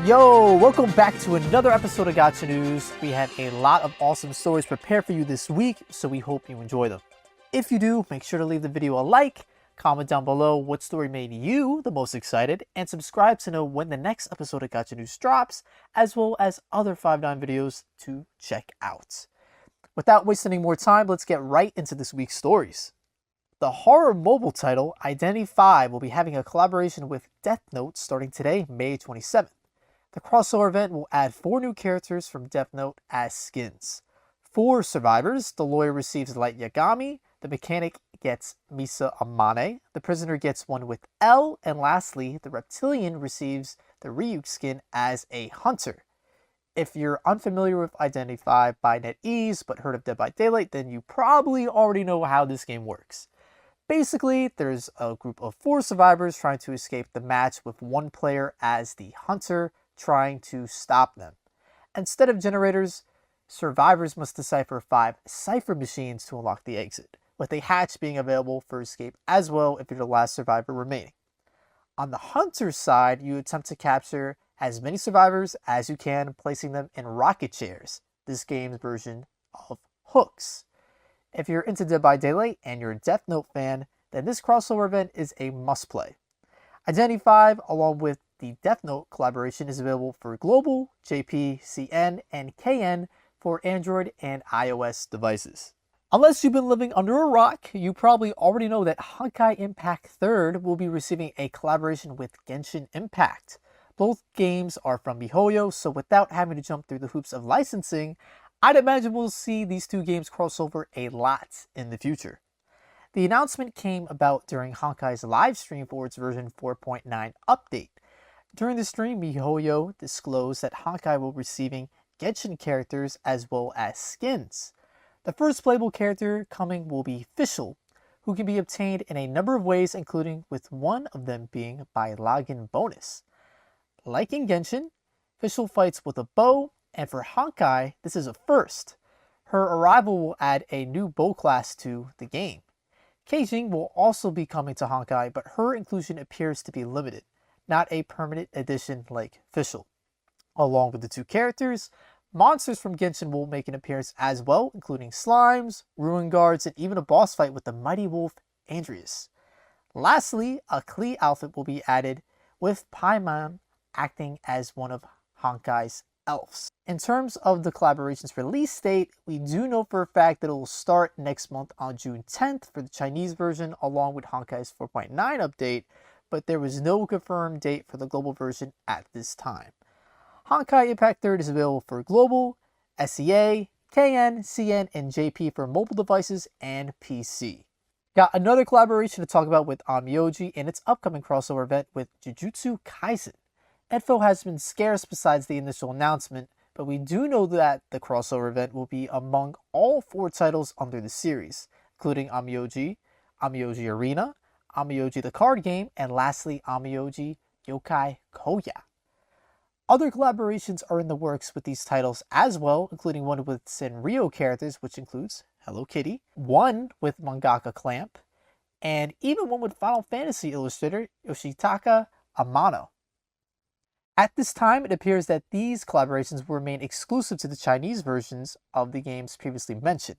Yo, welcome back to another episode of Gacha News. We have a lot of awesome stories prepared for you this week, so we hope you enjoy them. If you do, make sure to leave the video a like, comment down below what story made you the most excited, and subscribe to know when the next episode of Gacha News drops, as well as other 5-9 videos to check out. Without wasting any more time, let's get right into this week's stories. The horror mobile title Identity V will be having a collaboration with Death Note starting today, May 27th. The crossover event will add 4 new characters from Death Note as skins. For survivors, the lawyer receives Light Yagami, the mechanic gets Misa Amane, the prisoner gets one with L, and lastly, the reptilian receives the Ryuk skin as a hunter. If you're unfamiliar with Identity V by NetEase but heard of Dead by Daylight, then you probably already know how this game works. Basically, there's a group of 4 survivors trying to escape the match with one player as the hunter, trying to stop them. Instead of generators, survivors must decipher 5 cipher machines to unlock the exit, with a hatch being available for escape as well if you're the last survivor remaining. On the hunter's side, you attempt to capture as many survivors as you can, placing them in rocket chairs, this game's version of hooks. If you're into Dead by Daylight and you're a Death Note fan, then this crossover event is a must-play. Identity V, along with the Death Note collaboration, is available for global, JP, CN, and KN for Android and iOS devices. Unless you've been living under a rock, you probably already know that Honkai Impact 3rd will be receiving a collaboration with Genshin Impact. Both games are from miHoYo, so without having to jump through the hoops of licensing, I'd imagine we'll see these 2 games cross over a lot in the future. The announcement came about during Honkai's live stream for its version 4.9 update. During the stream, miHoYo disclosed that Honkai will be receiving Genshin characters as well as skins. The first playable character coming will be Fischl, who can be obtained in a number of ways, including with one of them being by login bonus. Like in Genshin, Fischl fights with a bow, and for Honkai, this is a first. Her arrival will add a new bow class to the game. Keijing will also be coming to Honkai, but her inclusion appears to be limited, not a permanent addition like Fischl. Along with the 2 characters, monsters from Genshin will make an appearance as well, including slimes, ruin guards, and even a boss fight with the mighty wolf Andreas. Lastly, a Klee outfit will be added, with Paimon acting as one of Honkai's elves. In terms of the collaboration's release date, we do know for a fact that it will start next month on June 10th for the Chinese version, along with Honkai's 4.9 update, but there was no confirmed date for the global version at this time. Honkai Impact 3rd is available for global, SEA, KN, CN, and JP for mobile devices and PC. Got another collaboration to talk about with Onmyoji and its upcoming crossover event with Jujutsu Kaisen. Info has been scarce besides the initial announcement, but we do know that the crossover event will be among all 4 titles under the series, including Onmyoji, Onmyoji Arena, Onmyoji the card game, and lastly Onmyoji Yokai Koya. Other collaborations are in the works with these titles as well, including one with Sanrio characters, which includes Hello Kitty, one with mangaka Clamp, and even one with Final Fantasy illustrator Yoshitaka Amano. At this time, it appears that these collaborations will remain exclusive to the Chinese versions of the games previously mentioned.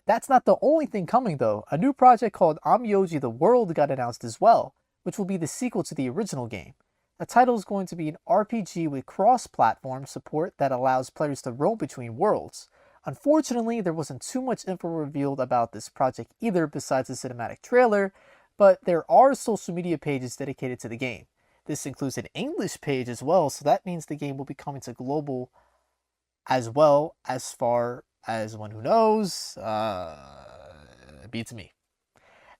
That's not the only thing coming though. A new project called Onmyoji The World got announced as well, which will be the sequel to the original game. The title is going to be an RPG with cross-platform support that allows players to roam between worlds. Unfortunately, there wasn't too much info revealed about this project either besides the cinematic trailer, but there are social media pages dedicated to the game. This includes an English page as well, so that means the game will be coming to global as well, as far as one who knows, beats me.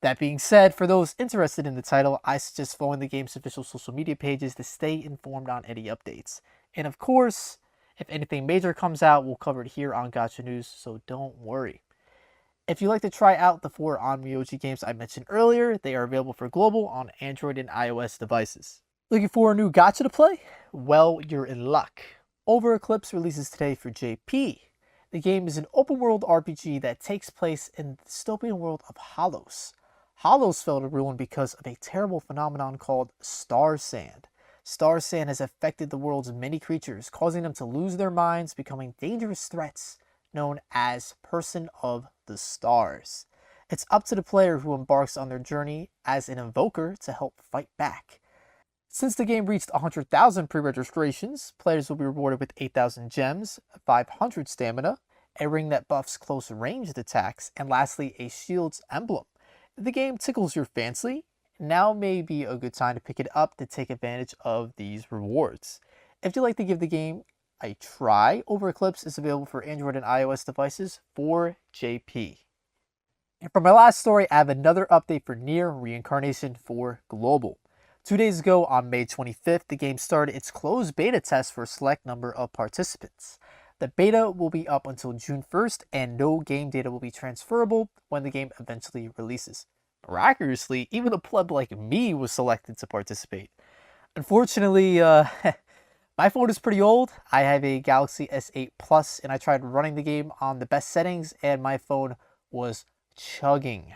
That being said, for those interested in the title, I suggest following the game's official social media pages to stay informed on any updates. And of course, if anything major comes out, we'll cover it here on Gacha News, so don't worry. If you'd like to try out the 4 Onmyoji games I mentioned earlier, they are available for global on Android and iOS devices. Looking for a new gacha to play? Well, you're in luck. Over Eclipse releases today for JP. The game is an open-world RPG that takes place in the dystopian world of Hollows. Hollows fell to ruin because of a terrible phenomenon called star sand. Star sand has affected the world's many creatures, causing them to lose their minds, becoming dangerous threats known as Person of the Stars. It's up to the player who embarks on their journey as an invoker to help fight back. Since the game reached 100,000 pre-registrations, players will be rewarded with 8,000 gems, 500 stamina, a ring that buffs close ranged attacks, and lastly a shield's emblem. If the game tickles your fancy, now may be a good time to pick it up to take advantage of these rewards. If you'd like to give the game a try, over Eclipse is available for Android and iOS devices for JP. And for my last story, I have another update for NieR Reincarnation for Global. 2 days ago, on May 25th, the game started its closed beta test for a select number of participants. The beta will be up until June 1st, and no game data will be transferable when the game eventually releases. Miraculously, even a pleb like me was selected to participate. Unfortunately, my phone is pretty old. I have a Galaxy S8 Plus, and I tried running the game on the best settings, and my phone was chugging.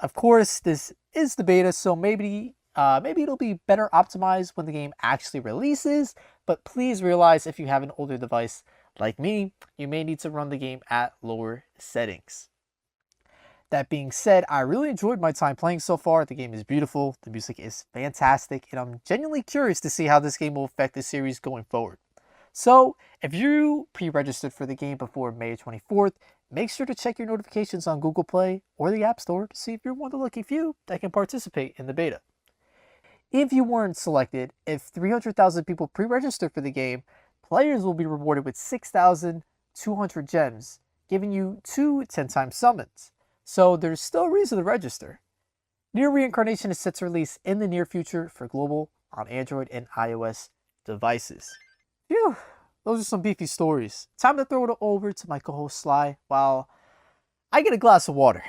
Of course, this is the beta, so maybe it'll be better optimized when the game actually releases, but please realize if you have an older device like me, you may need to run the game at lower settings. That being said, I really enjoyed my time playing so far. The game is beautiful, the music is fantastic, and I'm genuinely curious to see how this game will affect the series going forward. So, if you pre-registered for the game before May 24th, make sure to check your notifications on Google Play or the App Store to see if you're one of the lucky few that can participate in the beta. If you weren't selected, if 300,000 people pre-registered for the game, players will be rewarded with 6,200 gems, giving you 2 10-time summons. So there's still a reason to register. NieR Reincarnation is set to release in the near future for global on Android and iOS devices. Phew, those are some beefy stories. Time to throw it over to my co-host Sly while I get a glass of water.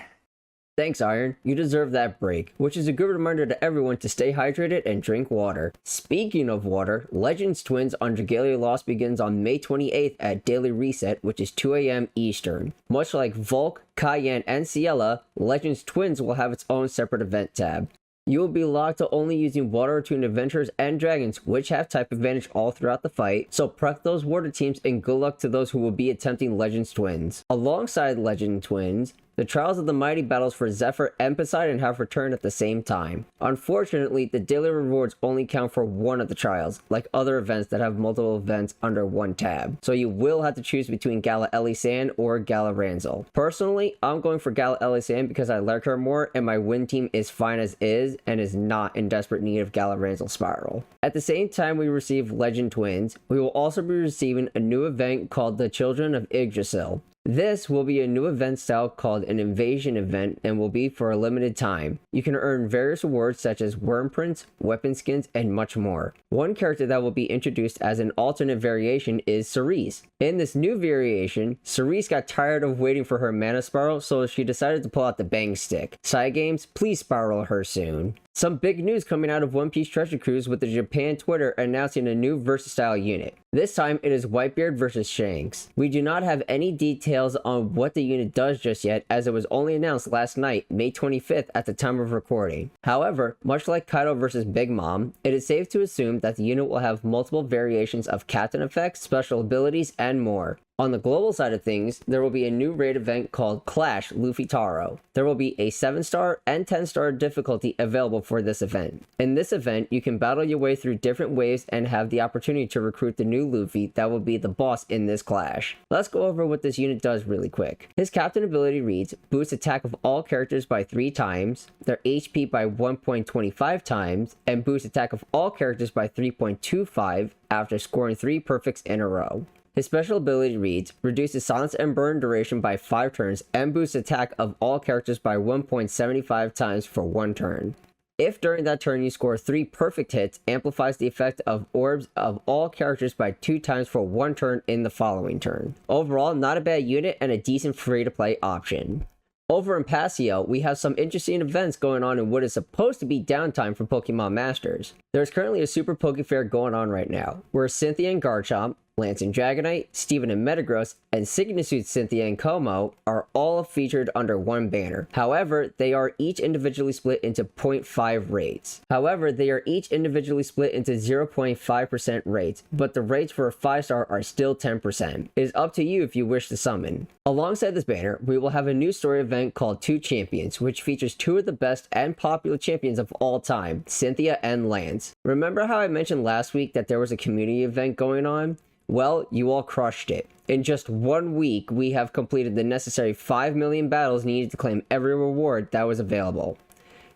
Thanks, Iron. You deserve that break, which is a good reminder to everyone to stay hydrated and drink water. Speaking of water, Legends Twins on Dragalia Lost begins on May 28th at Daily Reset, which is 2 a.m. Eastern. Much like Volk, Cayenne, and Ciela, Legends Twins will have its own separate event tab. You will be locked to only using water-attuned adventurers and dragons, which have type advantage all throughout the fight, so prep those water teams and good luck to those who will be attempting Legends Twins. Alongside Legend Twins, the Trials of the Mighty battles for Zephyr and Poseidon have returned at the same time. Unfortunately, the daily rewards only count for one of the trials, like other events that have multiple events under one tab. So you will have to choose between Gala Elisan or Gala Ranzel. Personally, I'm going for Gala Elisan because I like her more and my win team is fine as is and is not in desperate need of Gala Ranzel Spiral. At the same time we receive Legend Twins, we will also be receiving a new event called the Children of Yggdrasil. This will be a new event style called an invasion event and will be for a limited time. You can earn various rewards such as worm prints, weapon skins, and much more. One character that will be introduced as an alternate variation is Cerise. In this new variation, Cerise got tired of waiting for her mana spiral, so she decided to pull out the bang stick. Side games, please spiral her soon. Some big news coming out of One Piece Treasure Cruise with the Japan Twitter announcing a new versus style unit. This time it is Whitebeard versus Shanks. We do not have any details on what the unit does just yet, as it was only announced last night, May 25th at the time of recording. However, much like Kaido versus Big Mom, it is safe to assume that the unit will have multiple variations of captain effects, special abilities, and more. On the global side of things, there will be a new raid event called Clash Luffy Taro. There will be a 7-star and 10-star difficulty available for this event. In this event, you can battle your way through different waves and have the opportunity to recruit the new Luffy that will be the boss in this clash. Let's go over what this unit does really quick. His captain ability reads, boosts attack of all characters by 3 times, their HP by 1.25 times, and boosts attack of all characters by 3.25 after scoring 3 perfects in a row. His special ability reads, reduces silence and burn duration by 5 turns and boosts attack of all characters by 1.75 times for 1 turn. If during that turn you score 3 perfect hits, amplifies the effect of orbs of all characters by 2 times for 1 turn in the following turn. Overall, not a bad unit and a decent free-to-play option. Over in Paseo, we have some interesting events going on in what is supposed to be downtime from Pokemon Masters. There's currently a Super Poke Fair going on right now, where Cynthia and Garchomp, Lance and Dragonite, Steven and Metagross, and Signasuit Cynthia and Como are all featured under one banner. However, they are each individually split into 0.5 rates. 0.5% rates, but the rates for a 5-star are still 10%. It is up to you if you wish to summon. Alongside this banner, we will have a new story event called 2 Champions, which features 2 of the best and popular champions of all time, Cynthia and Lance. Remember how I mentioned last week that there was a community event going on? Well, you all crushed it. In just 1 week, we have completed the necessary 5 million battles needed to claim every reward that was available.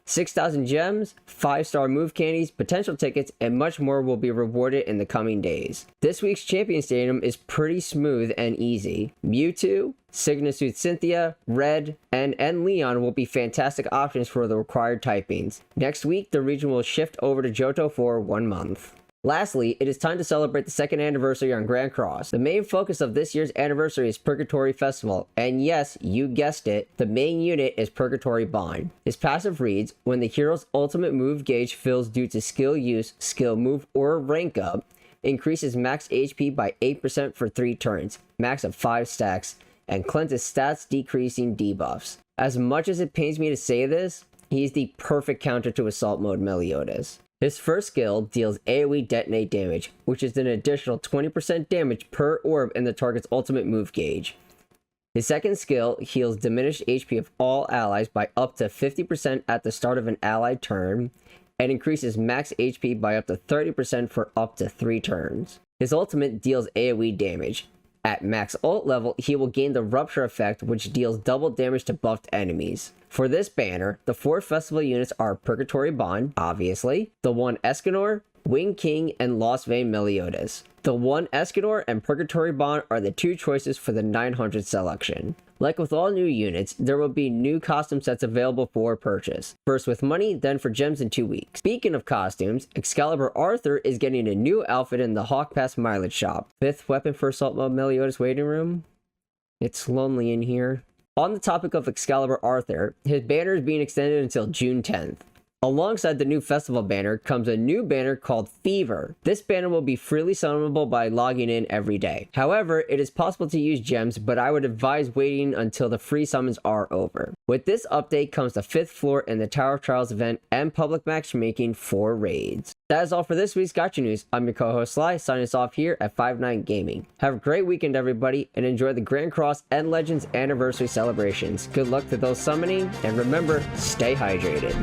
6,000 gems, 5-star move candies, potential tickets, and much more will be rewarded in the coming days. This week's Champion Stadium is pretty smooth and easy. Mewtwo, Signasuit Cynthia, Red, and Leon will be fantastic options for the required typings. Next week, the region will shift over to Johto for 1 month. Lastly, it is time to celebrate the 2nd anniversary on Grand Cross. The main focus of this year's anniversary is Purgatory Festival, and yes, you guessed it, the main unit is Purgatory Bond. His passive reads, when the hero's ultimate move gauge fills due to skill use, skill move, or rank up, increases max HP by 8% for 3 turns, max of 5 stacks, and cleanses stats decreasing debuffs. As much as it pains me to say this, he is the perfect counter to Assault Mode Meliodas. His first skill deals AoE detonate damage, which is an additional 20% damage per orb in the target's ultimate move gauge. His second skill heals diminished HP of all allies by up to 50% at the start of an allied turn, and increases max HP by up to 30% for up to 3 turns. His ultimate deals AoE damage. At max ult level, he will gain the Rupture effect, which deals double damage to buffed enemies. For this banner, the 4 festival units are Purgatory Bond, obviously, the 1 Escanor, Wing King, and Lost Vein Meliodas. The 1 Escanor and Purgatory Bond are the 2 choices for the 900 selection. Like with all new units, there will be new costume sets available for purchase. First with money, then for gems in 2 weeks. Speaking of costumes, Excalibur Arthur is getting a new outfit in the Hawk Pass mileage shop. 5th weapon for Assault Mode Meliodas waiting room. It's lonely in here. On the topic of Excalibur Arthur, his banner is being extended until June 10th. Alongside the new festival banner comes a new banner called Fever. This banner will be freely summonable by logging in every day. However, it is possible to use gems, but I would advise waiting until the free summons are over. With this update comes the 5th floor in the Tower of Trials event and public matchmaking for raids. That is all for this week's Gacha News. I'm your co-host Sly, signing us off here at 5-9 Gaming. Have a great weekend everybody, and enjoy the Grand Cross and Legends anniversary celebrations. Good luck to those summoning, and remember, stay hydrated.